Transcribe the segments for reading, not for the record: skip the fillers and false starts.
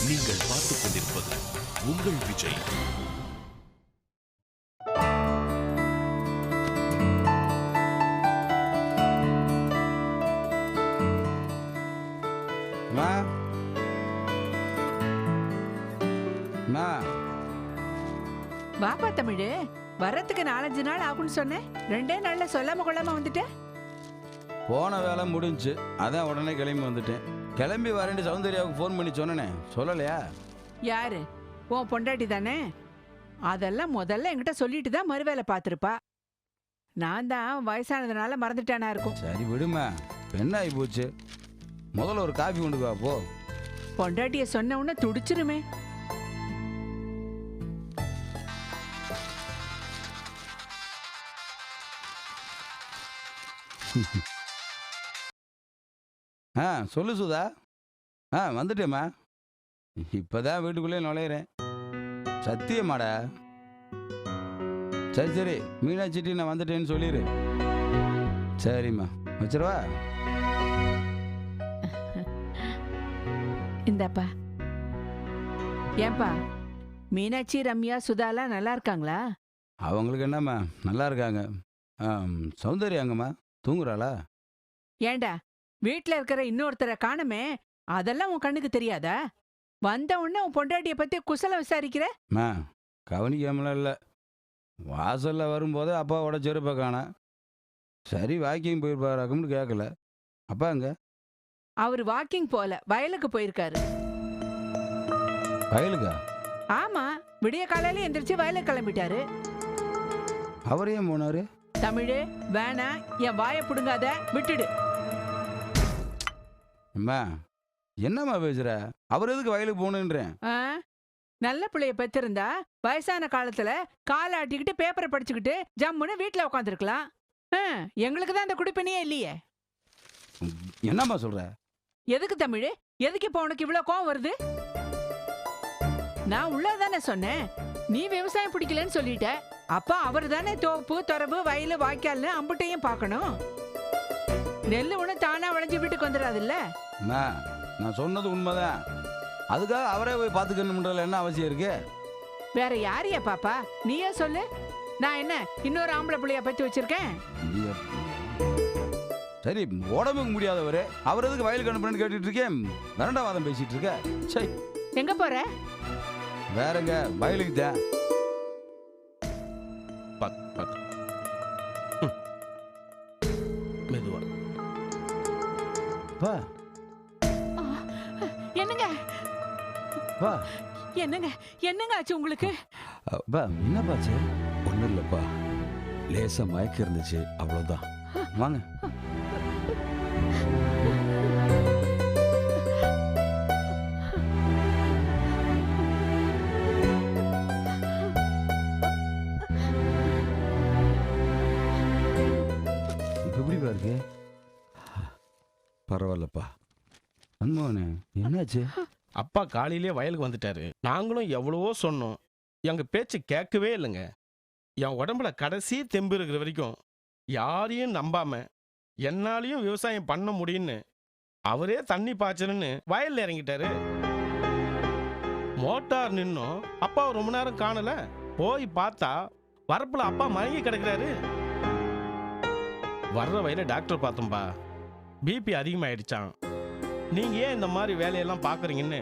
நீங்கள் பார்த்துக் கொண்டிருப்பது உங்கள் விஜய். வாப்பா தமிழு, வரத்துக்கு 4-5 நாள் ஆகும்னு சொன்னேன். 2 நாள்ல சொல்லாம கொள்ளாம வந்துட்டேன். போன வேலை முடிஞ்சு, அதான் உடனே கிளம்பி வந்துட்டேன். கிளம்பி வரேன்னு சௌந்தர்யாவுக்கு ஃபோன் பண்ணி சொன்னேனே, சொல்லலையா? யாரு? உன் பொண்டாட்டி தானே? அதெல்லாம் முதல்ல என்கிட்ட சொல்லிட்டு தான் மறுவேலை பார்த்துருப்பா. நான் தான் வயசானதுனால மறந்துட்டானா இருக்கும். சரி விடுமா, என்ன ஆகி போச்சு? முதல்ல ஒரு காஃபி கொண்டு வா போ. பொண்டாட்டிய சொன்ன உடனே துடிச்சிருமே. சொல்லு சுதா. வந்துட்டேம்மா. இப்பதான் வீட்டுக்குள்ளே நுழையிறேன். சத்தியமாடா? சரி சரி, மீனாட்சிட்டி நான் வந்துட்டேன்னு சொல்லிடு. சரிம்மா, வச்சிருவா. இந்தாப்பா. ஏன்பா, மீனாட்சி, ரம்யா, சுதாலாம் நல்லா இருக்காங்களா? அவங்களுக்கு என்னம்மா, நல்லா இருக்காங்க. சௌந்தர்யாங்கம்மா தூங்குறாளா? ஏண்டா, வீட்டுல இருக்கிற இன்னொருத்தரை காணமே, அதெல்லாம் உன் கண்ணுக்கு தெரியாதா? வந்த உடனே உன் பொண்டாட்டிய பத்தி குசல விசாரிக்கிற? கவனிக்காமலாம் இல்லை. வாசல்ல வரும்போது அப்பாவோட செருப்பை காணா. சரி வாக்கிங் போயிருப்பாராக்கும்னு கேட்கல. அப்பா அங்க? அவர் வாக்கிங் போல, வயலுக்கு போயிருக்காரு. வயலுக்கா? ஆமா, விடிய காலையில எந்திரிச்சு வயலுக்கு கிளம்பிட்டாரு. அவர் ஏன் போனாரு? தமிழு, வேணா, என் வாயை புடுங்காத, விட்டுடு. அம்மா என்னம்மா பேசுற? அவர் எதுக்கு வயலுக்கு போகணுன்றேன்? நல்ல பிள்ளைய பெற்றிருந்தா வயசான காலத்துல காலை ஆட்டிக்கிட்டு பேப்பரை படிச்சுக்கிட்டு ஜம்முன்னு வீட்டுல உட்காந்துருக்கலாம். எங்களுக்கு தான் அந்த குடிப்பணியே இல்லையே. என்னம்மா சொல்ற? எதுக்கு தமிழ், எதுக்கு இப்ப உனக்கு இவ்வளவு கோவம் வருது? நான் உள்ளதானே சொன்னேன். நீ விவசாயம் பிடிக்கலன்னு சொல்லிட்ட. அப்பா அவர் தானே தோப்பு, தொரவு, வயலு, வாய்க்கால்னு அம்புட்டையும் பார்க்கணும். நெல்லு ஒண்ணு தானா விளைஞ்சு வீட்டுக்கு வந்துடாதுல்ல. நான் சொன்னது உண்மைதான். அதுக்காக அவரே போய் பாத்துக்கணும்ன்றதுல என்ன அவசியம் இருக்கு? வேற யாரையா பாப்பா? நீயே சொல்லு. நான் என்ன இன்னொரு ஆம்பளை பிள்ளைய பத்தி வச்சிருக்கேன்? சரி, உடம்புக்கு முடியாதவரு அவர் எதுக்கு வயலுக்கு அனுப்புறேன்னு கேட்டுட்டு இருக்கேன். வரண்டாவாதம் பேசிட்டு இருக்க. சரி, எங்க போற? வேறங்க, வயலுக்கு தான். மெதுவா. என்னங்க வா. என்னங்க என்னங்க ஆச்சு உங்களுக்கு? என்ன பாச்சு? ஒன்றும் இல்லைப்பா, லேசாக மயக்கம் இருந்துச்சு, அவ்வளோதான். வாங்க. இப்போ எப்படி பாருக்கு? பரவாயில்லப்பா. அன்மோகனே, என்னாச்சு? அப்பா காலையிலே வயலுக்கு வந்துட்டாரு. நாங்களும் எவ்வளவோ சொன்னோம், எங்க பேச்சு கேட்கவே இல்லைங்க. என் உடம்புல கடைசி தெம்பு இருக்கிற வரைக்கும் யாரையும் நம்பாம என்னாலையும் விவசாயம் பண்ண முடியும்னு அவரே தண்ணி பாய்ச்சணுன்னு வயல்ல இறங்கிட்டாரு. மோட்டார் நின்னும் அப்பா ரொம்ப நேரம் காணல. போய் பார்த்தா வரப்புல அப்பா மயங்கி கிடக்குறாரு. வர்ற வயல டாக்டர் பார்த்தோம்பா, பிபி அதிகமாயிடுச்சான். நீங்க ஏன் இந்த மாதிரி வேலையெல்லாம் பாக்குறீங்கன்னு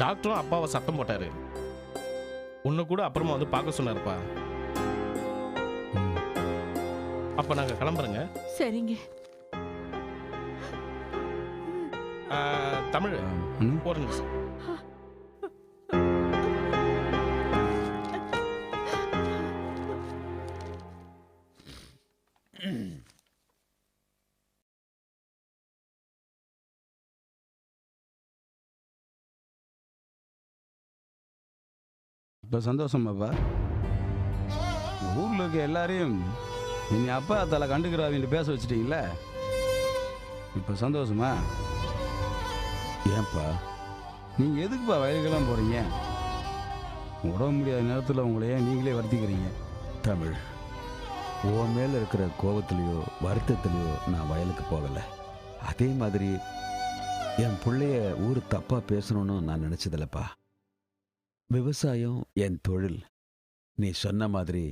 டாக்டரும் அப்பாவை சத்தம் போட்டாரு. உன்னை கூட அப்புறமா வந்து பார்க்க சொன்னாருப்பா. அப்ப நாங்க கிளம்புறோங்க. சரிங்க. தமிழ் ஒரு நிமிஷம். இப்போ சந்தோஷமாப்பா? ஊரில் இருக்க எல்லாரையும் நீ அப்பா தலை கண்டுக்கிறாவின்னு பேச வச்சிட்டீங்களே, இப்போ சந்தோஷமா? ஏன்பா? நீங்கள் எதுக்குப்பா வயலுக்கெல்லாம் போகிறீங்க? உடம்பு முடியாத நேரத்தில் உங்களை ஏன் நீங்களே வருத்திக்கிறீங்க? தமிழ், உன் மேலே இருக்கிற கோபத்துலேயோ வருத்தத்துலேயோ நான் வயலுக்கு போகலை. அதே மாதிரி என் பிள்ளைய ஊர் தப்பா பேசணும்னு நான் நினைச்சதில்லப்பா. விவசாயம் என் தொழில். நீ சொன்ன மாதிரி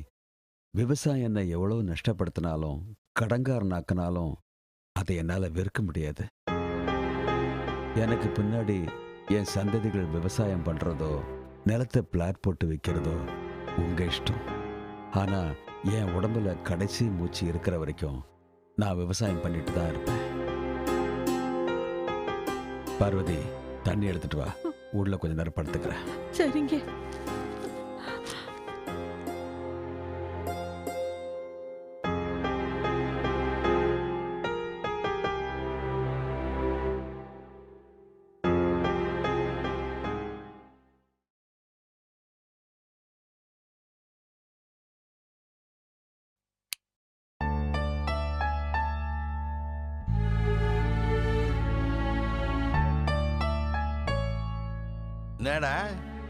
விவசாயம் என்னை எவ்வளோ நஷ்டப்படுத்தினாலும் கடங்காரனாக்கினாலும் அதை என்னால் வெறுக்க முடியாது. எனக்கு பின்னாடி என் சந்ததிகள் விவசாயம் பண்ணுறதோ நிலத்தை பிளாட் போட்டு வைக்கிறதோ உங்கள் இஷ்டம். ஆனால் என் உடம்புல கடைசி மூச்சு இருக்கிற வரைக்கும் நான் விவசாயம் பண்ணிட்டு தான் இருப்பேன். பார்வதி, தண்ணி எடுத்துட்டு வா. ஊர்ல கொஞ்ச நேரம் படுத்துக்கிறேன். சரிங்க. என்னடா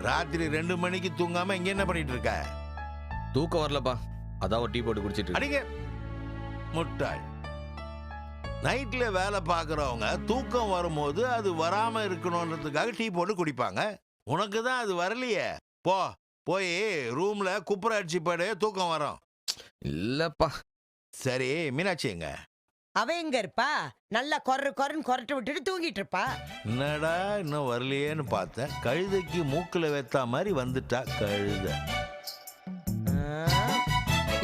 ராத்திரி 2 மணிக்கு தூங்காம இங்க என்ன பண்ணிட்டு இருக்க? தூக்கம் வரலப்பா, அதான் ஒரு டீ போட்டு குடிச்சிட்டு இருக்கேன். அடிங்க முட்டாள். நைட்ல வேலை பார்க்குறவங்க தூக்கம் வரும்போது அது வராம இருக்கணும்ன்றதுக்காக டீ போட்டு குடிப்பாங்க. உனக்கு தான் அது வரலையே. போய் ரூம்ல குப்புற அடிச்சு போடு, தூக்கம் வரும். இல்லப்பா. சரி, மீனாட்சி எங்க? அவ எங்க இருப்பா? நல்லா கொரன்னு கொரட்டு விட்டுட்டு தூங்கிட்டு இருப்பா. என்னடா இன்னும் வரலையேன்னு பார்த்தேன். கழுதைக்கு மூக்குல வெத்தா மாதிரி வந்துட்டா கழுத.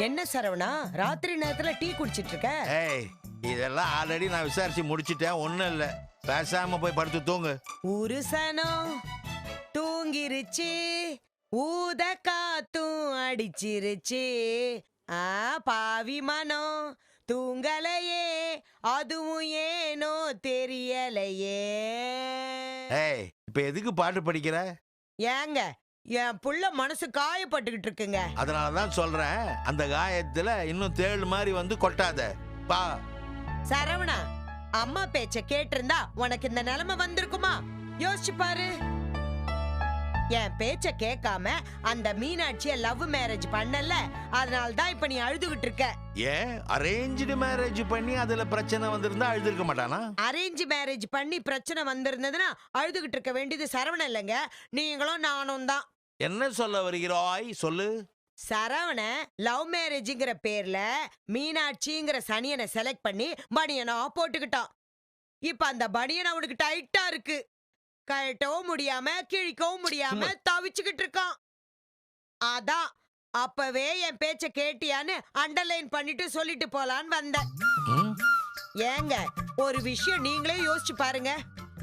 என்ன சரவணா, ராத்திரி நேரத்துல டீ குடிச்சிட்டு இருக்க? ஏய், இதெல்லாம் ஆல்ரெடி நான் விசாரிச்சு முடிச்சிட்டேன். ஒண்ணும் இல்ல, பேசாம போய் படுத்து தூங்கு. உருசனம் தூங்கிருச்சு, ஊத காத்தும் அடிச்சிருச்சு, பாவி மனம் தூங்கலையே, அதுவும் ஏனோ தெரியலையே. ஏய், இப்ப எதுக்கு பாட்டு படிக்கிற? ஏங்க, என் புள்ள மனசு காயப்பட்டுக்கிட்டு இருக்குங்க. அதனாலதான் சொல்றேன், அந்த காயத்துல இன்னும் தேள் மாதிரி வந்து கொட்டாத. பா சரவணா, அம்மா பேச்ச கேட்டிருந்தா உனக்கு இந்த நிலைமை வந்திருக்குமா? யோசிச்சு பாரு. என் பேச்ச கேட்காம அந்த மீனாட்சிய லவ் மேரேஜ் பண்ணல, அதனாலதான் இப்ப நீ அழுதுகிட்டு இருக்க. ஏன் அரேஞ்சு மேரேஜ் பண்ணி அதுல பிரச்சனை வந்திருந்தா அழுதுருக்க மாட்டானா? அரேஞ்ச் மேரேஜ் பண்ணி பிரச்சனை வந்திருந்ததுன்னா அழுதுகிட்டு இருக்க வேண்டியது சரவணன் இல்லைங்க, நீங்களும் நானும் தான். என்ன சொல்ல வருகிறாய்? சொல்லு. சரவண லவ் மேரேஜ்ங்கிற பேர்ல மீனாட்சிங்கிற சனியனை செலக்ட் பண்ணி பனியனா போட்டுக்கிட்டான். இப்ப அந்த பனியன் அவனுக்கு டைட்டா இருக்கு. கழட்டவும் முடியாம கிழிக்கவும் முடியாம தவிச்சுக்கிட்டு இருக்கான். அதான் அப்பவே என் பேச்ச கேட்டியான்னு அண்டர்லைன் பண்ணிட்டு சொல்லிட்டு போலான்னு வந்தேன். ஏங்க, ஒரு விஷயம் நீங்களே யோசிச்சு பாருங்க.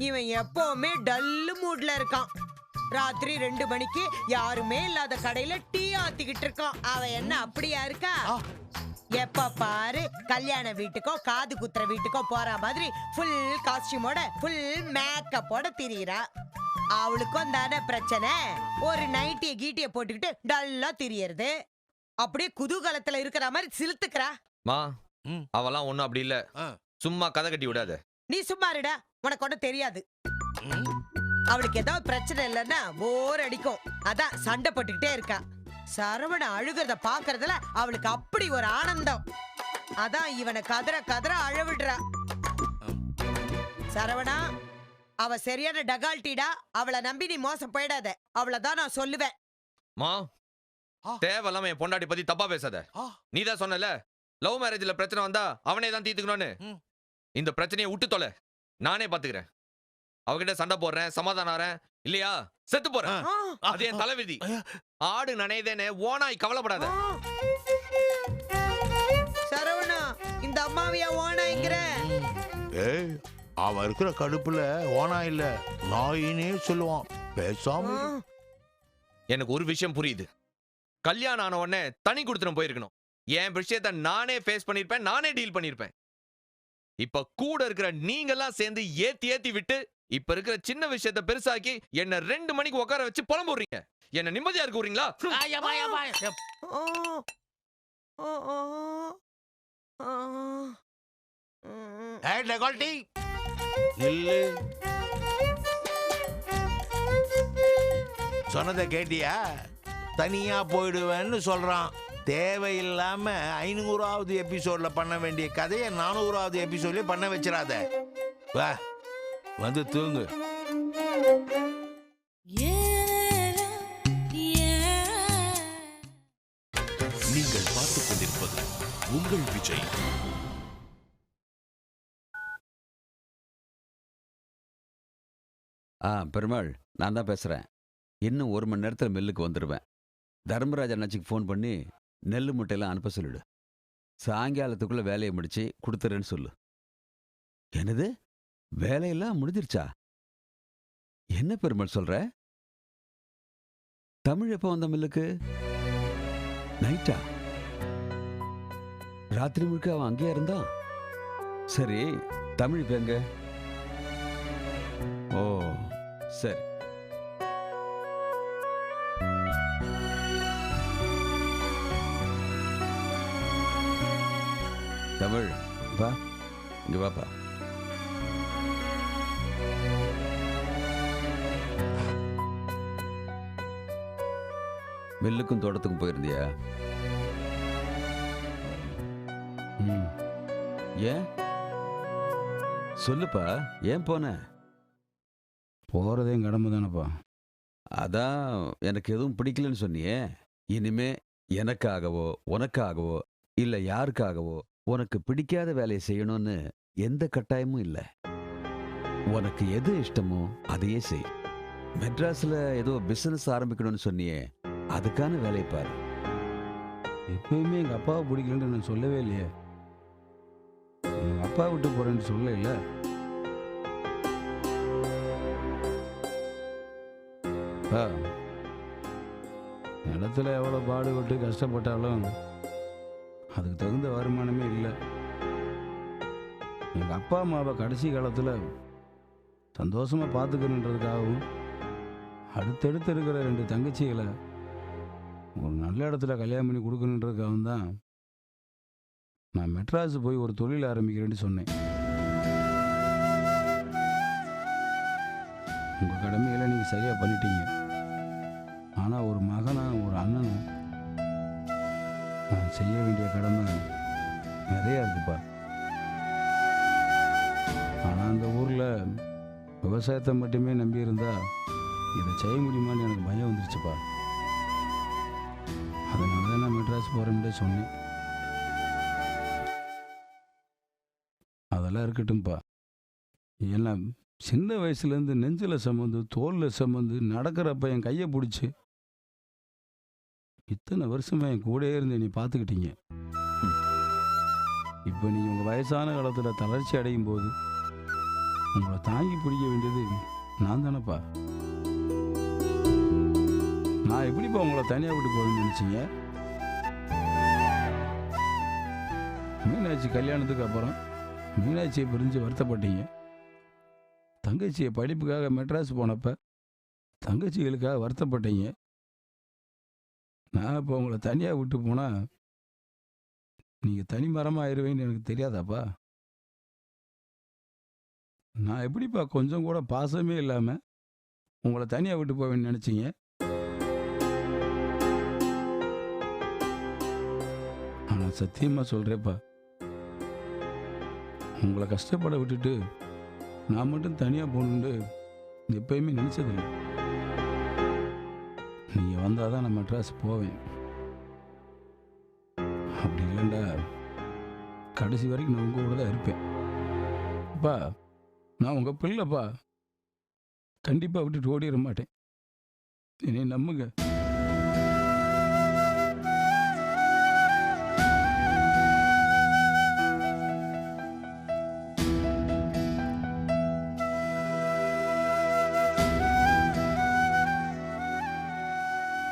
இவன் எப்பவுமே டல்லு மூட்ல இருக்கான். ராத்திரி 2 மணிக்கு யாருமே இல்லாத கடையில டீ ஆத்திக்கிட்டு இருக்கான். அவன் என்ன அப்படியா இருக்கா? எப்ப பாரு கல்யாண வீட்டுக்கோ காது குத்துற வீட்டுக்கோ போற மாதிரி ஃபுல் காஸ்டியூமோட ஃபுல் மேக்கப்போட திரியறா. அவளுக்கும் தானே பிரச்சனை. ஒரு நைட்டிய கீட்டிய போட்டுக்கிட்டு டல்லா திரியறது. அப்படியே குதூகலத்துல இருக்கிற மாதிரி சிலுத்துக்கிறா. மா, அவெல்லாம் ஒண்ணும் அப்படி இல்ல. சும்மா கதை கட்டி விடாத. நீ சும்மா இருடா, உனக்கு ஒன்னும் தெரியாது. அவளுக்கு ஏதாவது பிரச்சனை இல்லைன்னா போர் அடிக்கும், அதான் சண்டை போட்டுக்கிட்டே இருக்கா. சரவண அழுகிறத பாக்குறதுல அவளுக்கு அப்படி ஒரு ஆனந்தம், அதான் இவனை கதற கதற அழவிடுறா. சரவணா, அவ சரியான டகால்டிடா. அவளை நம்பி நீ மோசம் போயிடாத, அவளதான் நான் சொல்லுவேன். மா, தேவையில்லாம என் பொண்டாட்டி பத்தி தப்பா பேசாத. நீ தான் சொன்னல, லவ் மேரேஜ்ல பிரச்சனை வந்தா அவனே தான் தீர்த்துக்கணும்னு. இந்த பிரச்சனையை விட்டு தொலை, நானே பாத்துக்கிறேன். அவகிட்ட சண்டை போடுறேன், சமாதானம் ஆறேன், இல்லையா செத்து போறேன். அது என் தலைவிதி. ஆடு நனையதேன்னு ஓனாய் கவலைப்படாத. சரவணா, இந்த அம்மாவியா ஓனாய்ங்கிற? ஏய், அவன் இருக்கிற கடுப்புல ஓனா இல்ல நாயினே சொல்லுவான். பேசாம எனக்கு ஒரு விஷயம் புரியுது. கல்யாணம் ஆன உடனே தனி கொடுத்துட்டு போயிருக்கணும். என் விஷயத்தை நானே ஃபேஸ் பண்ணிருப்பேன், நானே டீல் பண்ணிருப்பேன். இப்ப கூட இருக்கிற நீங்கெல்லாம் சேர்ந்து ஏத்தி விட்டு இப்ப இருக்கிற சின்ன விஷயத்தை பெருசாக்கி என்ன 2 மணிக்கு உட்கார வச்சு புலம்புறீங்க. என்ன நிம்மதியா இருக்க விடுறீங்களா? சொன்னதை கேட்டியா? தனியா போயிடுவேன்னு சொல்றான். தேவையில்லாம 500வது எபிசோட்ல பண்ண வேண்டிய கதையை 400வது எபிசோட்லயே பண்ண வச்சிடாத. வா வந்து தூங்கு. நீங்கள் பார்த்துக் கொண்டிருப்பது உங்கள் விஜய். பெருமாள், நான் தான் பேசுகிறேன். இன்னும் 1 மணி நேரத்தில் மில்லுக்கு வந்துடுவேன். தர்மராஜ் அண்ணாச்சிக்கு ஃபோன் பண்ணி நெல் மூட்டையெல்லாம் அனுப்ப சொல்லிடு. சாயங்காலத்துக்குள்ளே வேலையை முடிச்சு கொடுத்துறேன்னு சொல்லு. என்னது, வேலையெல்லாம் முடிஞ்சிருச்சா? என்ன பெருமாள் சொல்ற? தமிழ் எப்போ வந்த மில்லுக்கு? நைட்டா? ராத்திரி முழுக்க அவன் அங்கேயே இருந்தான். சரி, தமிழ் இப்ப எங்க? ஓ சரி. தமிழ் வா, இங்க வாப்பா. மில்லுக்கும் தோட்டத்துக்கும் போயிருந்தியா? ஏன் சொல்லுப்பா, ஏன் போன? போகிறதே கடமை தானப்பா. அதான் எனக்கு எதுவும் பிடிக்கலன்னு சொன்னியே. இனிமே எனக்காகவோ உனக்காகவோ இல்லை யாருக்காகவோ உனக்கு பிடிக்காத வேலையை செய்யணும்னு எந்த கட்டாயமும் இல்லை. உனக்கு எது இஷ்டமோ அதையே செய். மெட்ராஸில் ஏதோ பிஸ்னஸ் ஆரம்பிக்கணும்னு சொன்னியே, அதுக்கான வேலையை பாரு. எப்பயுமே எங்கள் அப்பாவை பிடிக்கலன்னு நான் சொல்லவே இல்லையே. எங்கள் அப்பா விட்டு போகிறேன்னு சொல்ல இல்லை. இடத்துல எவ்வளோ பாடுபட்டு கஷ்டப்பட்டாலும் அதுக்கு தகுந்த வருமானமே இல்லை. எங்கள் அப்பா அம்மாவை கடைசி காலத்தில் சந்தோஷமாக பார்த்துக்கணுன்றதுக்காகவும் அடுத்தடுத்து இருக்கிற 2 தங்கச்சிகளை ஒரு நல்ல இடத்துல கல்யாணம் பண்ணி கொடுக்கணுன்றதுக்காகவும் தான் நான் மெட்ராஸ் போய் ஒரு தொழில் ஆரம்பிக்கிறேன்னு சொன்னேன். உங்கள் கடமைகளை நீங்கள் சரியாக பண்ணிட்டீங்க. ஆனால் ஒரு மகனா ஒரு அண்ணனா நான் செய்ய வேண்டிய கடமை நிறையா இருக்குப்பா. ஆனால் அந்த ஊரில் விவசாயத்தை மட்டுமே நம்பி இருந்தா இதை செய்ய முடியுமான்னு எனக்கு பயம் வந்துருச்சுப்பா. அதனால தான் நான் மெட்ராஸ் போகிறேன்ட்டே சொன்னேன். அதெல்லாம் இருக்கட்டும்ப்பா. ஏன்னா சின்ன வயசுலேருந்து நெஞ்சில் சுமந்து தோலில் சுமந்து நடக்கிறப்ப என் கையை பிடிச்சி இத்தனை வருஷமா என் கூடயே இருந்து நீ பார்த்துக்கிட்டீங்க. இப்போ நீங்கள் உங்கள் வயசான காலத்தில் தளர்ச்சி அடையும் போது உங்களை தாங்கி பிடிக்க வேண்டியது நான் தானேப்பா. நான் எப்படிப்பா உங்களை தனியாக விட்டு போகணும்னு நினச்சிங்க? மீனாட்சி கல்யாணத்துக்கு அப்புறம் மீனாட்சியை பிரிஞ்சு வருத்தப்பட்டீங்க. தங்கச்சியை படிப்புக்காக மெட்ராஸ் போனப்ப தங்கச்சிகளுக்காக வருத்தப்பட்டீங்க. நான் இப்போ உங்களை தனியாக விட்டு போனால் நீங்கள் தனி மரமாக ஆயிடுவீங்கன்னு எனக்கு தெரியாதாப்பா? நான் எப்படிப்பா கொஞ்சம் கூட பாசமே இல்லாமல் உங்களை தனியாக விட்டு போவேன்னு நினச்சிங்க? ஆனால் சத்தியமாக சொல்கிறேப்பா, உங்களை கஷ்டப்பட விட்டுட்டு நான் மட்டும் தனியாக போகணுன்னு எப்பயுமே நினச்சதில்லை. நீங்கள் வந்தால் தான் நான் மெட்ராஸ் போவேன். அப்படி இல்லைண்டா கடைசி வரைக்கும் நான் உங்கள் கூட தான் இருப்பேன். அப்பா, நான் உங்கள் பிள்ளைப்பா. கண்டிப்பாக விட்டுட்டு ஓடிட மாட்டேன். என்னை நம்புங்க.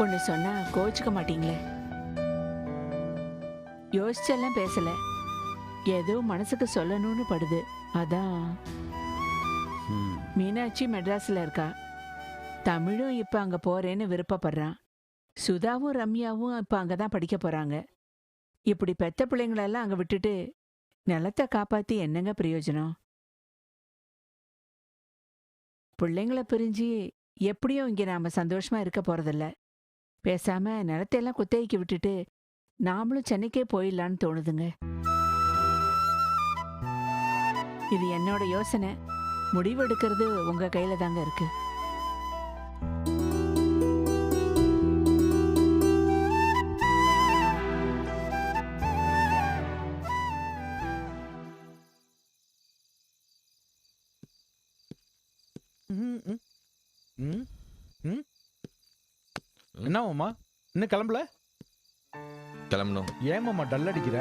ஒன்று சொன்னா கோச்சுக்க மாட்டீங்களே? யோசிச்செல்லாம் பேசல, ஏதோ மனசுக்கு சொல்லணும்னு படுது. அதான். மீனாட்சி மெட்ராஸ்ல இருக்கா, தமிழும் இப்ப அங்க போறேன்னு விருப்பப்படுறான். சுதாவும் ரம்யாவும் இப்ப அங்கதான் படிக்க போறாங்க. இப்படி பெத்த பிள்ளைங்களெல்லாம் அங்க விட்டுட்டு நிலத்தை காப்பாத்தி என்னங்க பிரயோஜனம்? பிள்ளைங்கள பிரிஞ்சு எப்படியும் இங்க நாம சந்தோஷமா இருக்க போறதில்ல. பேசாம நிலத்தையெல்லாம் குத்தகைக்கு விட்டுட்டு நாமளும் சென்னைக்கே போயிடலான்னு தோணுதுங்க. இது என்னோட யோசனை. முடிவெடுக்கிறது உங்க கையில தாங்க இருக்கு. என்ன மாமா இன்னும் கிளம்பல? கிளம்பணும். ஏன் மாமா டல் அடிக்கிற?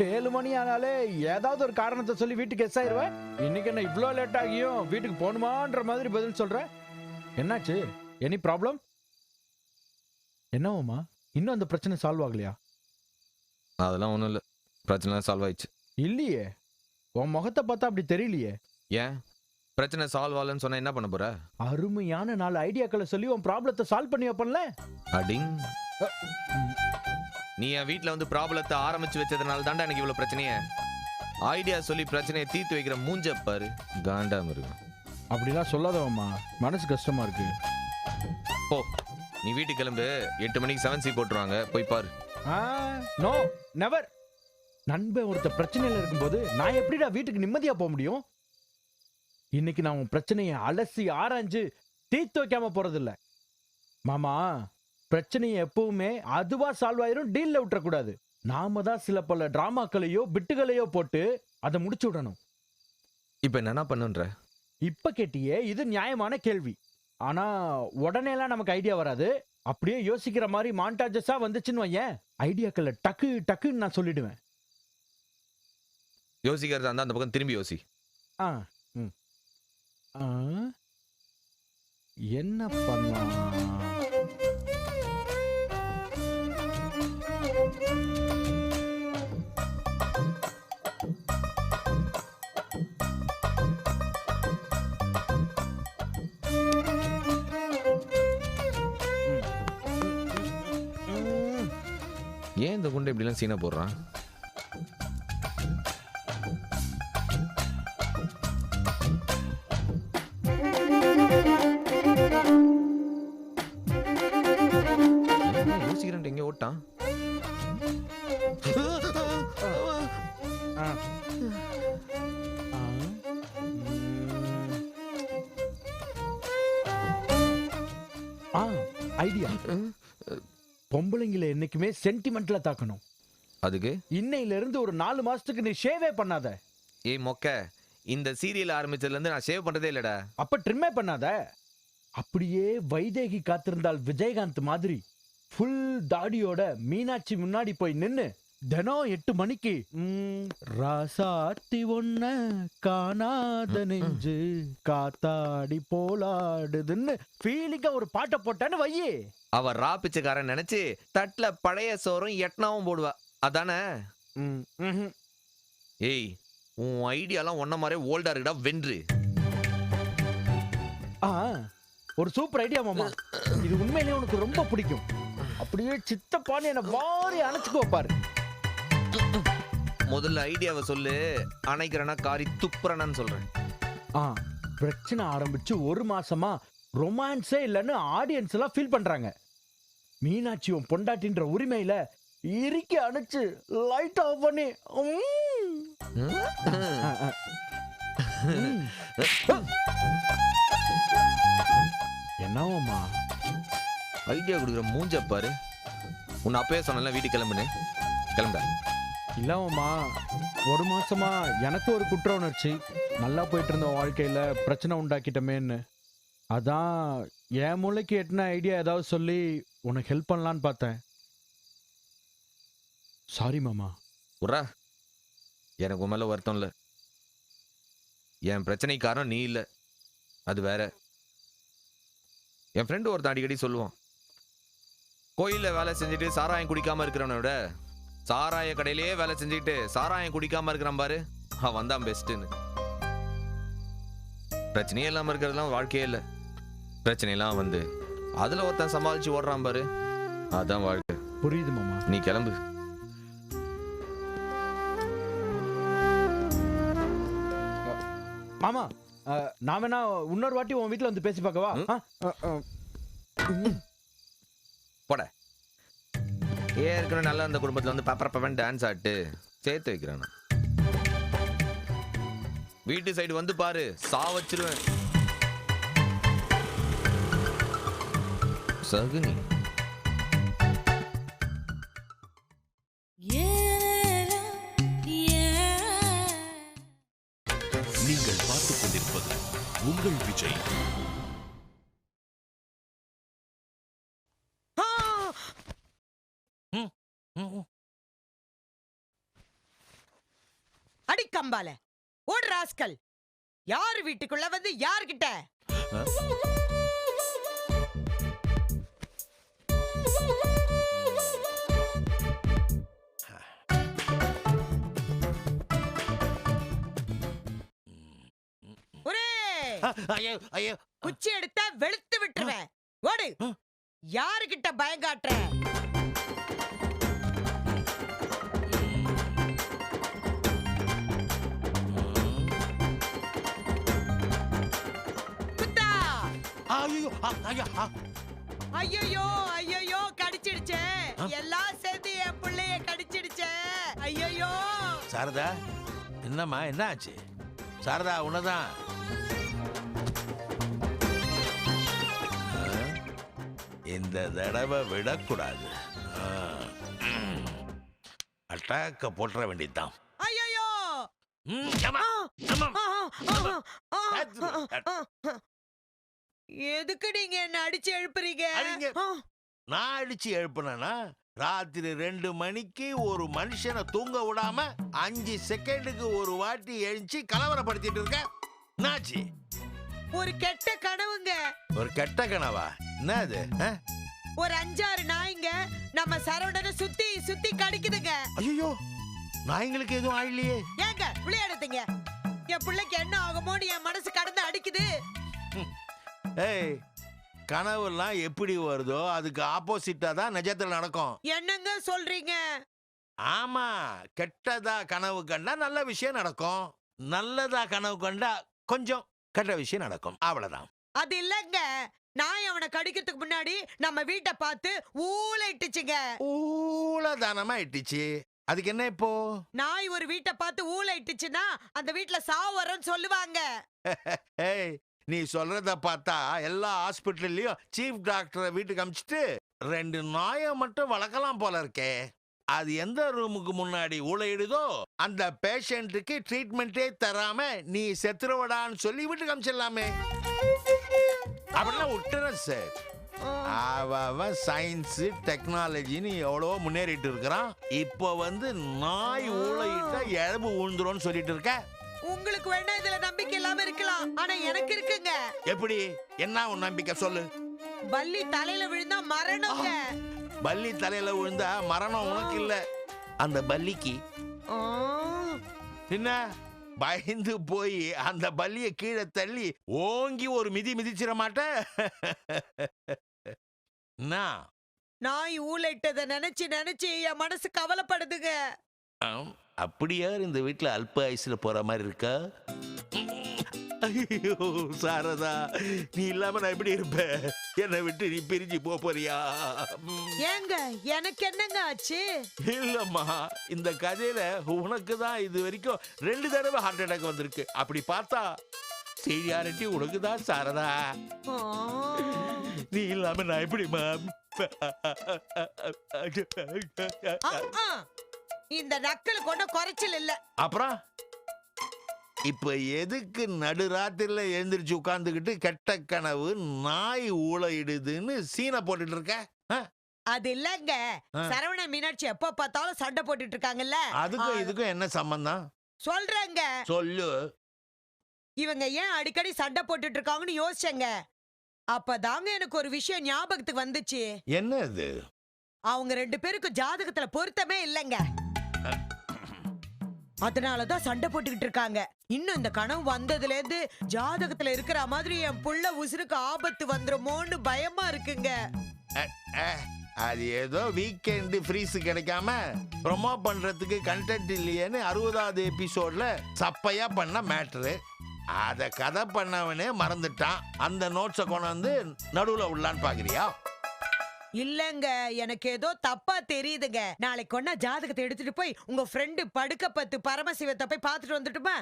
7 மணி ஆனாலே ஏதாவது ஒரு காரணத்தை சொல்லி வீட்டுக்கு எஸ் ஆயிருவேன். இன்னைக்கு என்ன இவ்வளோ லேட் ஆகியும் வீட்டுக்கு போகணுமான்ற மாதிரி பதில் சொல்ற? என்னாச்சு? Any problem? என்ன மாமா இன்னும் அந்த பிரச்சனை சால்வ் ஆகலையா? அதெல்லாம் ஒன்றும் இல்லை, பிரச்சனை சால்வ் ஆயிடுச்சு. இல்லையே, உன் முகத்தை பார்த்தா அப்படி தெரியலையே. ஏன் பிரச்சனை சால்வ் ஆகலன்னு சொன்னா என்ன பண்ண போற? அருமையான 4 ஐடியாக்களை சொல்லி உன் ப்ராப்ளத்தை சால்வ் பண்ணி வைப்பல. அடிங், நீ என் வீட்டில் வந்து ப்ராப்ளத்தை ஆரம்பிச்சு வச்சதுனால தாண்டா எனக்கு இவ்வளோ பிரச்சனையே. ஐடியா சொல்லி பிரச்சனையை தீர்த்து வைக்கிற மூஞ்ச பாரு, காண்டாம இருக்கும். அப்படிலாம் சொல்லாதவம்மா, மனசு கஷ்டமா இருக்கு. போ, நீ வீட்டுக்கு கிளம்பு. 8 மணிக்கு 7C போட்டுருவாங்க, போய் பாரு. No never. நண்பன் ஒருத்த பிரச்சனையில இருக்கும்போது நான் எப்படிடா வீட்டுக்கு நிம்மதியா போக முடியும்? இன்னைக்கு நான் உன் பிரச்சனையை அலசி ஆராய்ஞ்சு தீர்த்து வைக்காம போறது இல்ல மாமா. பிரச்சனையை எப்பவுமே அதுவா சால்வ் ஆயிரும் டீல்ல விட்டுறக்கூடாது. நாம தான் சில பல டிராமாக்களையோ பிட்டுகளையோ போட்டு அதை முடிச்சு விடணும். இப்போ என்ன பண்ணுன்ற? இப்ப கேட்டியே, இது நியாயமான கேள்வி. ஆனா உடனேலாம் நமக்கு ஐடியா வராது. அப்படியே யோசிக்கிற மாதிரி மாண்டாஜஸா வந்துச்சுன்னு வையேன், ஐடியாக்களை டக்கு டக்குன்னு நான் சொல்லிடுவேன். யோசிக்கிறதா இருந்தா அந்த பக்கம் திரும்பி யோசி. என்ன பண்ணலாம்? ஏன் இந்த குண்டை இப்படிலாம் சீனா போடுறான்? யோசிக்கிறேன், எங்க ஓட்டான்? ஐடியா. பொம்பளைங்களை என்னைக்குமே சென்டிமெண்ட்ல தாக்கணும். அதுக்கு இன்னையில இருந்து ஒரு 4 மாசத்துக்கு நீ ஷேவே பண்ணாத. ஏய் மொக்க, இந்த சீரியல் ஆரம்பிச்சதுல இருந்து நான் ஷேவ் பண்றதே இல்லடா. அப்ப ட்ரிம்மே பண்ணாத. அப்படியே வைதேகி காத்திருந்தால் விஜயகாந்த் மாதிரி ஃபுல் தாடியோட மீனாட்சி முன்னாடி போய் நின்னு தினம் 8 மணிக்கு ராசாத்தி ஒன்ன காணாத நெஞ்சு காத்தாடி போலாடுதுன்னு ஃபீலிங்கா ஒரு பாட்டை போட்டான்னு வையே. அவ ரா பிச்சைக்காரன் நினைச்சு தட்டுல பழைய சோறும் எட்டனாவும் போடுவா, அதானே? ஏய், உன் ஐடியாலாம் ஒன்ன மாதிரி ஓல்டா இருக்குடா, வென்று. ஒரு சூப்பர் ஐடியா மாமா. இது உண்மையிலேயே உனக்கு ரொம்ப பிடிக்கும். அப்படியே சித்தப்பான்னு என்ன வாரி அணைச்சுக்கோ பாரு. முதல்ல ஐடியாவை சொல்லு, அணைக்கிறனா காரி துப்புறனான்னு சொல்றேன். பிரச்சனை ஆரம்பிச்சு 1 மாசமா ரொமான்ஸே இல்லைன்னு ஆடியன்ஸ் எல்லாம் ஃபீல் பண்றாங்க. மீனாட்சி உன் பொண்டாட்டின்ற உரிமையில இறுக்கி அணைச்சு லைட் ஆஃப் பண்ணி என்னவாமா ஐடியா கொடுக்குற மூஞ்ச பாரு. உன்னை அப்பயே சொன்னல வீட்டுக்கு கிளம்புன்னு. கிளம்புடா. இல்லம்மா, 1 மாசமா எனக்கு ஒரு குற்ற உணர்ச்சி. நல்லா போயிட்டு இருந்த வாழ்க்கையில பிரச்சனை உண்டாக்கிட்டமேன்னு. அதான் என் மூளைக்கு எட்டின ஐடியா ஏதாவது சொல்லி உனக்கு ஹெல்ப் பண்ணலான்னு பார்த்தேன். சாரி மாமா. உர்ரா, எனக்கு உன் மேல வருத்தம் இல்லை. என் பிரச்சனைக்கு காரணம் நீ இல்லை, அது வேற. என் ஃப்ரெண்டு ஒருத்தன் அடிக்கடி சொல்லுவான், கோயிலில் வேலை செஞ்சுட்டு சாராயம் குடிக்காம இருக்கிறவனை விட சாராய கடையிலேயே வேலை செஞ்சுக்கிட்டு சாராயம் குடிக்காம இருக்கிறான் பாரு, அவன் தான் பெஸ்ட்டுன்னு. பிரச்சனையே இல்லாமல் இருக்கிறதுலாம் வாழ்க்கையே இல்லை. பிரச்சனையெல்லாம் வந்து அதில் ஒருத்தன் சமாளிச்சு ஓடுறான் பாரு, அதான் வாழ்க்கை. புரியுது மாமா. நீ கிளம்பு. மாமா, நான் வேணா இன்னொரு வாட்டி உன் வீட்டில் வந்து பேசி பார்க்கவா? போட. ஏற்கனவே நல்லா இந்த குடும்பத்தில் வந்து பப்பரப்பவன் டான்ஸ் ஆட்டு சேர்த்து வைக்கிறான். வீட்டு சைடு வந்து பாரு, சாவச்சிருவேன். சகுனி. நீங்கள் பார்த்துக் கொண்டிருப்பது உங்கள் விஜய். அடி கம்பால ஓடு ராஸ்கல். யாரு வீட்டுக்குள்ள வந்து யார்கிட்ட? ஒரே ஐயோ ஐயோ குச்சி எடுத்தா வெளுத்து விட்டுருவேன். ஓடு. யாருகிட்ட பயம் காட்டுற? குத்தா. ஐயோ ஐயோ ஐயோ ஐயோ கடிச்சிடுச்சே. எல்லாம் சேர்ந்து என் பிள்ளைய கடிச்சிடுச்சே. ஐயோ. சாரதா, என்னம்மா என்ன ஆச்சு? சாரதா, உன்னதான் இந்த தடவை விடக்கூடாது. அட்டாக்க போட்டுற வேண்டியதுதான். ஐயோ. எதுக்கு நீங்க என்ன அடிச்சு எழுப்புறீங்க? அடிங்க. நான் அடிச்சு எழுப்புனா ராத்திரி 2 மணிக்கு ஒரு மனுஷனை தூங்க விடாம 5 செகண்டுக்கு ஒரு வாட்டி எழுச்சி கலவரப்படுத்திட்டு இருக்க. என்னாச்சு? ஒரு கெட்ட கனவுங்க. ஒரு கெட்ட கனவா? என்ன அது? ஒரு 5-6 நாய்ங்க நம்ம சரவணனை சுத்தி சுத்தி கடிக்குதுங்க. ஐயோ, நாய்ங்களுக்கு எதுவும் ஆயிலையே. ஏங்க விளையாடுறீங்க? என் பிள்ளைக்கு என்ன ஆகுமோன்னு என் மனசு கடந்து அடிக்குது. ஏய், கனவுலாம் எப்படி வருதோ அதுக்கு ஆப்போசிட்டா தான் நிஜத்துல நடக்கும். என்னங்க சொல்றீங்க? ஆமா, கெட்டதா கனவு கண்டா நல்ல விஷயம் நடக்கும், நல்லதா கனவு கண்டா கொஞ்சம் கெட்ட விஷயம் நடக்கும், அவ்வளவுதான். அது இல்லங்க, நாய் அவனை கடிக்கிறதுக்கு முன்னாடி நம்ம வீட்டை பார்த்து ஊளைட்டுச்சுங்க. ஊழதானமா இட்டுச்சு, அதுக்கு என்ன இப்போ? நாய் ஒரு வீட்டை பார்த்து ஊளைட்டுச்சுன்னா அந்த வீட்டுல சாவு வரும்னு சொல்லுவாங்க. ஏய், நீ சொல்றத பார்த்தா எல்லா ஹாஸ்பிட்டல்லையும் சீஃப் டாக்டரை வீட்டுக்கு அமிச்சிட்டு 2 நாயை மட்டும் வளர்க்கலாம் போல இருக்கே. அது எந்த ரூமுக்கு முன்னாடி ஊழையிடுதோ அந்த பேஷண்ட்டுக்கு ட்ரீட்மெண்ட்டே தராம நீ செத்துருவடான்னு சொல்லி வீட்டுக்கு அமிச்சிடலாமே. அப்படின்னா விட்டுறேன் சார். அவன் சயின்ஸ் டெக்னாலஜின்னு எவ்வளவோ முன்னேறிட்டு இருக்கிறான். இப்போ வந்து நாய் ஊழையிட்டா எலும்பு விழுந்துரும்னு சொல்லிட்டு இருக்க. உங்களுக்கு வேணா இதுல நம்பிக்கை இல்லாம இருக்கலாம், ஆனா எனக்கு இருக்குங்க. எப்படி? என்ன உன் நம்பிக்கை சொல்லு? பல்லி தலையில விழுந்தா மரணம்ங்க. பல்லி தலையில விழுந்தா மரணம் உனக்கு இல்ல, அந்த பல்லிக்கு. என்ன பயந்து போய் அந்த பல்லிய கீழே தள்ளி ஓங்கி ஒரு மிதி மிதிச்சிட மாட்ட? நாய் ஊழைட்டதை நினைச்சு நினைச்சு என் மனசு கவலைப்படுதுங்க. அப்படியா இந்த வீட்டுல அல்ப ஆயுசுல போற மாதிரி இருக்கா? ஐயோ சாரதா, நீ இல்லாம நான் எப்படி இருப்பேன்? என்னை விட்டு நீ பிரிஞ்சு போறியா? ஏங்க எனக்கு என்னங்க ஆச்சு? இல்லம்மா, இந்த கதையில உனக்கு தான் இது வரைக்கும் 2 தடவை ஹார்ட் அட்டாக் வந்திருக்கு. அப்படி பார்த்தா சீரியாரிட்டி உனக்கு தான் சாரதா. நீ இல்லாம நான் எப்படி இந்த நக்கல் கொண்ட குறைச்சல் இல்ல. அப்புறம் இப்ப எதுக்கு நடுராத்திரில எழுந்திரிச்சு உட்கார்ந்துகிட்டு கெட்ட கனவு நாய் ஊழையிடுதுன்னு சீனை போட்டுட்டு இருக்க? அது இல்லங்க, சரவண மீனாட்சி எப்ப பார்த்தாலும் சண்டை போட்டுட்டு இருக்காங்கல்ல, அதுக்கும் இதுக்கும் என்ன சம்பந்தம்? சொல்றேங்க. சொல்லு. இவங்க ஏன் அடிக்கடி சண்டை போட்டுட்டு இருக்காங்கன்னு யோசிச்சேங்க. அப்பதாங்க எனக்கு ஒரு விஷயம் ஞாபகத்துக்கு வந்துச்சு. என்ன இது? அவங்க 2 பேருக்கு ஜாதகத்துல பொருத்தமே இல்லைங்க, அதனாலதான் சண்டை போட்டுக்கிட்டு இருக்காங்க. இன்னும் இந்த கனவு வந்ததுல இருந்து ஜாதகத்துல இருக்கிற மாதிரி என் புள்ள உசுருக்கு ஆபத்து வந்துருமோன்னு பயமா இருக்குங்க. அது ஏதோ வீக்கெண்ட் ஃப்ரீஸ் கிடைக்காம ப்ரொமோ பண்றதுக்கு கண்டென்ட் இல்லையேன்னு 60வது எபிசோட்ல சப்பையா பண்ண மேட்ரு. அத கதை பண்ணவனே மறந்துட்டான். அந்த நோட்ஸை கொண்டு வந்து நடுவுல உள்ளான்னு பாக்குறியா? இல்லங்க, எனக்கு ஏதோ தப்பா தெரியுதுங்க. நாளைக்கு கொண்டா ஜாதகத்தை எடுத்துட்டு போய் உங்க ஃப்ரெண்டு படுக்க பத்து பரமசிவத்தை போய் பார்த்துட்டு வந்துட்டுமா?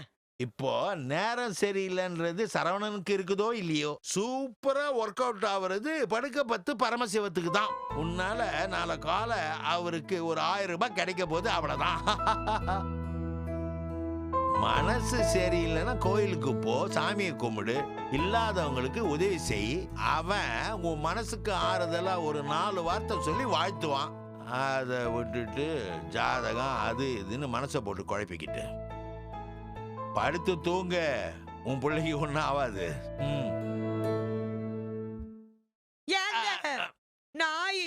இப்போ நேரம் சரியில்லைன்றது சரவணனுக்கு இருக்குதோ இல்லையோ, சூப்பரா ஒர்க் அவுட் ஆகுறது படுக்க பத்து பரமசிவத்துக்கு தான். உன்னால நாளை கால அவருக்கு ஒரு 1000 ரூபாய் கிடைக்க போது, அவ்வளவுதான். மனசு சரியில்லைன்னா கோயிலுக்கு போ, சாமியை கும்பிடு, இல்லாதவங்களுக்கு உதவி செய். அவன் உன் மனசுக்கு ஆறுதலா ஒரு 4 வார்த்தை சொல்லி வாழ்த்துவான். அதை விட்டுட்டு ஜாதகம் அது இதுன்னு மனசை போட்டு குழப்பிக்கிட்டு படுத்து தூங்க. உன் பிள்ளைக்கு ஒன்றும் ஆகாது. நாய் நாய்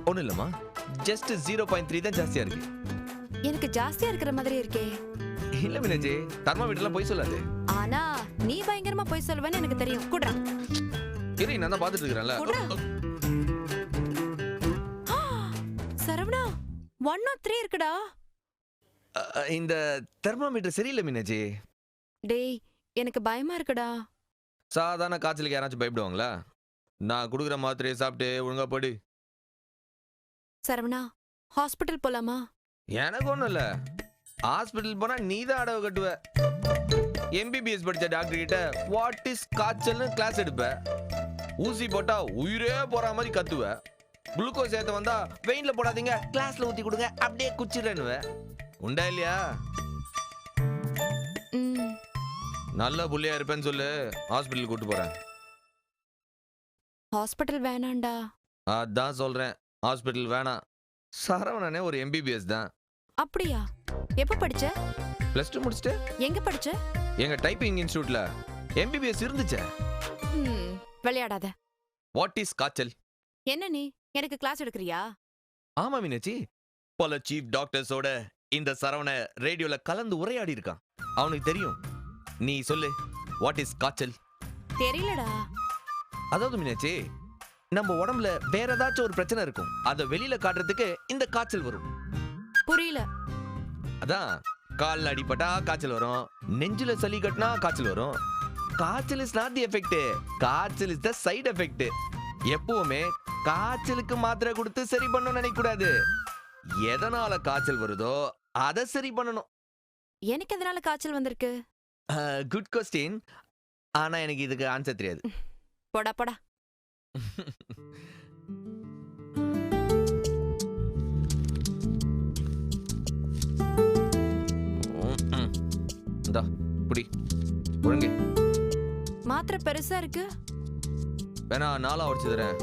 ஒன்றும் இல்லைம்மா, ஜஸ்ட் 0.3 தான் ஜாஸ்தியா இருக்கு. எனக்கு ஜாஸ்தியா இருக்கிற மாதிரி இருக்கே. இல்ல மீனாட்சி, தெர்மாமீட்டர்லாம் போய் சொல்லாது. ஆனா நீ பயங்கரமா போய் சொல்லுவேன்னு எனக்கு தெரியும். குடுறா. இரு, நான் தான் பார்த்துட்டு இருக்கிறேன்ல. சரவணா 103 இருக்குடா. இந்த தெர்மாமீட்டர் சரியில்லை மீனாட்சி. டேய், எனக்கு பயமா இருக்குடா. சாதாரண காய்ச்சலுக்கு யாராச்சும் பயப்படுவாங்களா? நான் கொடுக்குற மாத்திரையை சாப்பிட்டு ஒழுங்கா படு. சரவணா, ஹாஸ்பிட்டல் போலாமா? எனக்கு ஒண்ணும் இல்ல. ஹாஸ்பிட்டல் போனா நீ தான் அடவு கட்டுவ. எம்பிபிஎஸ் படிச்ச டாக்டர் கிட்ட வாட் இஸ் காய்ச்சல்னு கிளாஸ் எடுப்ப. ஊசி போட்டா உயிரே போற மாதிரி கத்துவ. குளுக்கோஸ் ஏத்த வந்தா வெயின்ல போடாதீங்க, கிளாஸ்ல ஊத்தி கொடுங்க, அப்படியே குச்சிடுறேன்னுவ. உண்டா இல்லையா? நல்ல புள்ளையா இருப்பேன்னு சொல்லு, ஹாஸ்பிட்டல் கூட்டு போறேன். ஹாஸ்பிட்டல் வேணாண்டா. அதான் சொல்றேன், ஹாஸ்பிட்டல் வேணாம். சரவணனே ஒரு எம்பிபிஎஸ் தான். அப்படியா? எப்ப படிச்ச? +2 முடிச்சிட்டு. எங்க படிச்ச? எங்க டைப்பிங் இன்ஸ்டிடியூட்ல எம்பிபிஎஸ் இருந்துச்சே. விளையாடாத. வாட் இஸ் காய்ச்சல்? என்ன நீ எனக்கு கிளாஸ் எடுக்கறியா? ஆமா மீனாட்சி, பல சீஃப் டாக்டர்ஸோட இந்த சரவண ரேடியோல கலந்து உரையாடி இருக்கான். அவனுக்கு தெரியும். நீ சொல்லு, வாட் இஸ் காய்ச்சல்? தெரியலடா. அதாவது மீனாட்சி, நம்ம உடம்புல வேற ஏதாச்சும் ஒரு பிரச்சனை இருக்கும், அதை வெளியில காட்டுறதுக்கு இந்த காய்ச்சல் வரும். புரியல. அதான் கால்ல அடிபட்டா காய்ச்சல் வரும், நெஞ்சில சளி கட்டினா காய்ச்சல் வரும். காய்ச்சல் இஸ் நாட் தி எஃபெக்ட், காய்ச்சல் இஸ் த சைடு எஃபெக்ட். எப்பவுமே காய்ச்சலுக்கு மாத்திரை கொடுத்து சரி பண்ணணும்னு நினைக்க கூடாது. எதனால காய்ச்சல் வருதோ அதை சரி பண்ணணும். எனக்கு எதனால காய்ச்சல் வந்திருக்கு? Good question. ஆனா எனக்கு இதுக்கு ஆன்சர் தெரியாது. போடா போடா. இந்தா புடி, ஒழுங்கு. மாத்திரை பெருசா இருக்கு. வேணா 4 உடைச்சு தரேன்.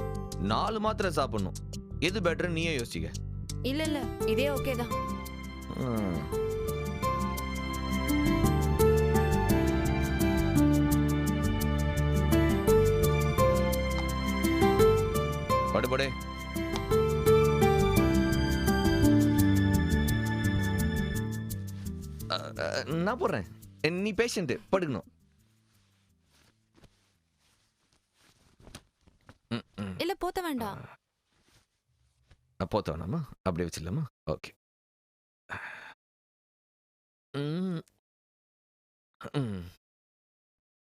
4 மாத்திரை சாப்பிடணும். எது பெட்டர் நீயே யோசிக்க. இல்ல இல்ல, இதே ஓகே தான். படுபடே. நான் போடுறேன், நீ பேஷண்ட் படுக்கணும். இல்ல போத்த வேண்டாம். போத்த வேணாமா? அப்படியே வச்சிடலாமா? ஓகே.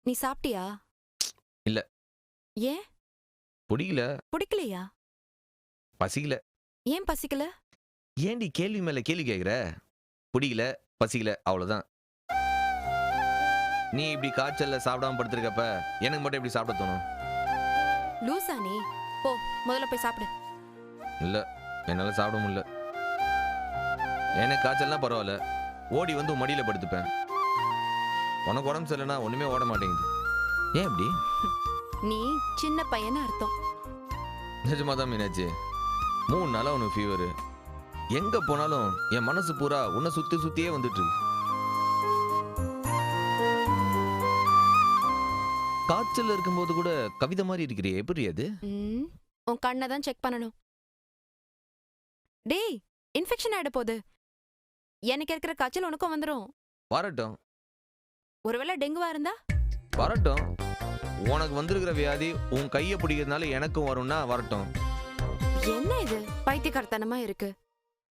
நீ சாப்பிட்டியா? இல்ல. ஏன்? பிடிக்கல. பிடிக்கலையா? பசிக்கல. ஏன் பசிக்கல? ஏன்டி கேள்வி மேல கேள்வி கேக்குற? பிடிக்கல, பசிக்கல, அவ்வளவுதான். நீ இப்படி காய்ச்சல்ல சாப்பிடாம படுத்திருக்கப்ப எனக்கு மட்டும் எப்படி சாப்பிட தோணும்? லூசா நீ? போ முதல்ல போய் சாப்பிடு. இல்ல, என்னால சாப்பிட முடியல. எனக்கு காய்ச்சல்னா பரவாயில்ல, ஓடி வந்து உன் மடியில படுத்துப்பேன். உனக்கு உடம்பு சரியில்லைன்னா ஒண்ணுமே ஓட மாட்டேங்குது. ஏன் இப்படி? நீ சின்ன பையன்னு அர்த்தம். நிஜமாதான் மீனாட்சி, 3 நாளா உனக்கு ஃபீவர். எங்க போனாலும் என் மனசு பூரா உன்னை சுத்தி சுத்தியே வந்துட்டு இருக்கு. காய்ச்சல் இருக்கும்போது கூட கவிதை மாதிரி இருக்கிறியே, எப்படி அது? உன் கண்ணை தான் செக் பண்ணணும். டேய், இன்ஃபெக்ஷன் ஆயிட போகுது. எனக்கு இருக்கிற காய்ச்சல் உனக்கும் வந்துடும். வரட்டும். ஒருவேளை டெங்குவா இருந்தா? வரட்டும். உனக்கு வந்திருக்கிற வியாதி உன் கையை பிடிக்கிறதுனால எனக்கும் வரும்னா வரட்டும். என்ன இது பைத்தியக்காரத்தனமா இருக்கு?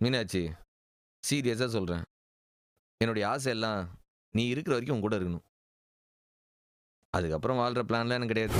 மீனாட்சி, சீரியஸா சொல்றேன். என்னுடைய ஆசை எல்லாம் நீ இருக்கிற வரைக்கும் உன் கூட இருக்கணும். அதுக்கப்புறம் வாழ்ற பிளான்லாம் எனக்கு கிடையாது.